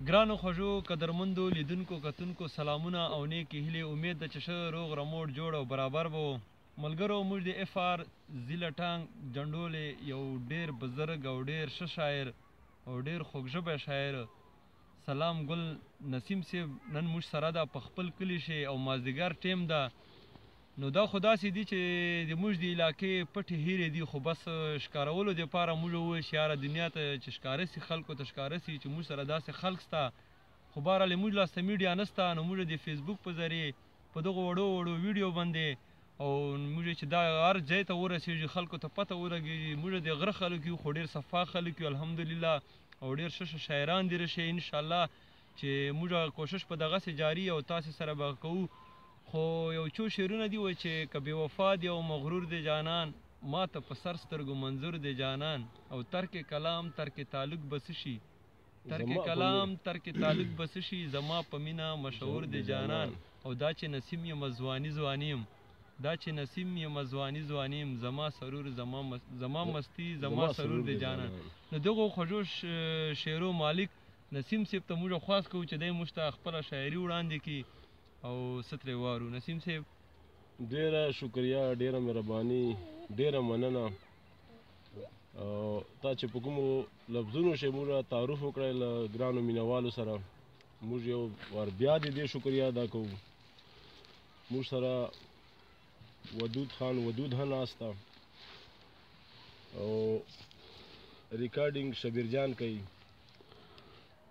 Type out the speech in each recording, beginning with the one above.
ګرانو خوږو قدرمندو لیدونکو کتونکو سلامونه او نیکې هیلې امید ده چې ښه روغ رموټ جوړ او برابر به وو ملګرو موږ د اف آر زیله ټانګ جنډولې یو ډېر بزرګ او ډېر ښه شاعر او ډېر خوږژبی شاعر سلام ګل نسیم صاحب نن موږ سره ده په خپل کلي شي او مازدیګر ټیم ده نو دا خو داسې دي چې د موږ د علاقې پټې هیرې دي خو بس ښکارولو دپاره موږ وویل چې یاره دنیا ته چې ښکاره سي خلکو ته ښکاره سي چې موږ سره داسې خلک سته خو بهرحال موږ لاسته میډیا نسته نو موږ د فیسبوک په ذریعې په دغو وړو وړو ویډیو باندې او موږ چې دا هر ځای ته ورسېږي خلکو ته پته ولګېږي موږ د غره خلک یو خو ډېر صفا خلک یو الحمدلله او ډېر ښه شاعران دي رشي انشاءالله چې موږ کوشش په دغسې جاري او تاسې سره به کوو خو یو څو شعرونه دي وایي چې که بې وفا دی او مغرور دی جانان ما ته په سر سترګو منظور دی جانان او ترک کلام ترک تعلق به څه شي ترک کلام ترک تعلق به څه شي زما په مینه مشهور دی جانان او دا چې نسیم یم ځواني ځواني یم دا چې نسیم یم ځواني ځواني یم زما سرور زما مستی زما سرور دی جانان نو دغو خوږو شعرو مالک نسیم صاحب ته موږ خواست کوو چې دی موږ ته خپله شاعري وړاندې کړي او څه ترې وارو نسیم صاحب ډېره شکریه ډېره مهرباني ډېره مننه او تا چې په کومو لفظونو شی موږ تعارف وکړی له ګرانو مینهوالو سره موږ یو وار بیا د دې شکریه ادا کوو موږ سره ودود خان ودود هم ناسته او ریکارډینګ شبیر جان کوي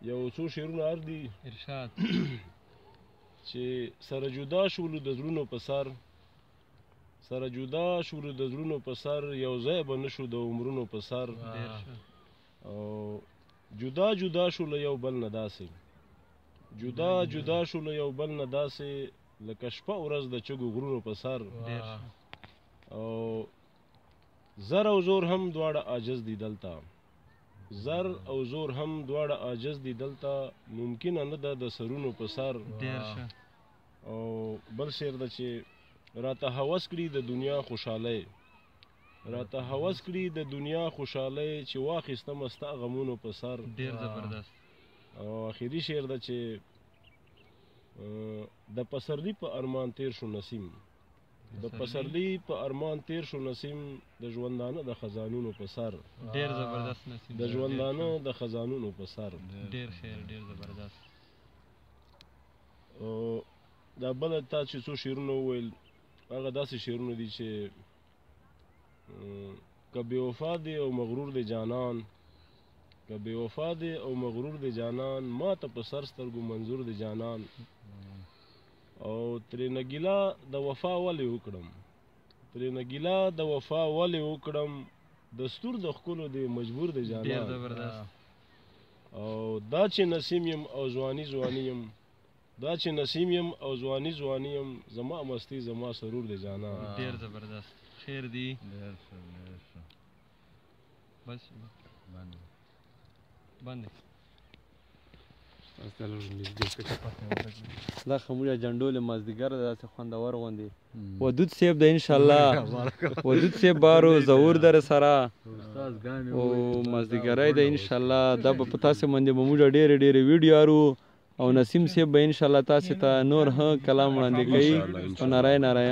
یو څو شعرونه هر دي ارشاد چې سره جدا شولو د زړونو په سر سره جدا شولو د زړونو په سر یو ځای به نه شو د عمرونو په سر او جدا جدا شو له یو بل نه داسې جدا جدا شو له یو بل نه داسې لکه شپه ورځ د چګو غرونو په سر او زر او زور هم دواړه عاجز دي دلته زر او زور هم دواړه عاجز دي دلته ممکنه نه ده د سرونو په سر او بل شعر ده چې راته هوس کړي د دنیا خوشحالۍ راته هوس کړي د دنیا خوشحالۍ چې واخیستمه ستا غمونو په سر ډېر زبردست او آخري شعر ده چې د پسرلي په ارمان تیر شو نسیم د پسرلي په ارمان تیر شو نسیم د ژوندانه د خزانونو په سر ډېر زبردست نسیم د ژوندانه د خزانونو په سر ډېر خیر ډېر زبردست او دا بله تا چې څو شعرونه وویل هغه داسې شعرونه دي چې که بې وفا دی او مغرور دی جانان که بې وفا دی او مغرور دی جانان ما ته په سر سترګو منظور دی جانان او ترېنه ګیله د وفا ولې وکړم ترېنه ګیله د وفا ولې وکړم دستور د ښکلو دی مجبور دی جانان ډېر زبردست او دا چې نسیم یم او ځواني ځواني یم دا چې نسیم یم او ځواني ځواني یم زما مستی زما سرور دی جانان ډېر زبردست خیر دی بس باندې دا خموله جنډول مازدیګر داسې خوندور غوندې ودود صاحب د انشاءالله ودود صاحب بارو ظهور در سره او مازدیګری د انشاءالله دا به په تاسې باندې به موږ ډېرې ډېرې ویډیو ارو او نسیم صاحب به انشاءالله تاسې ته نور ها کلام وړاندې کوي او نری نری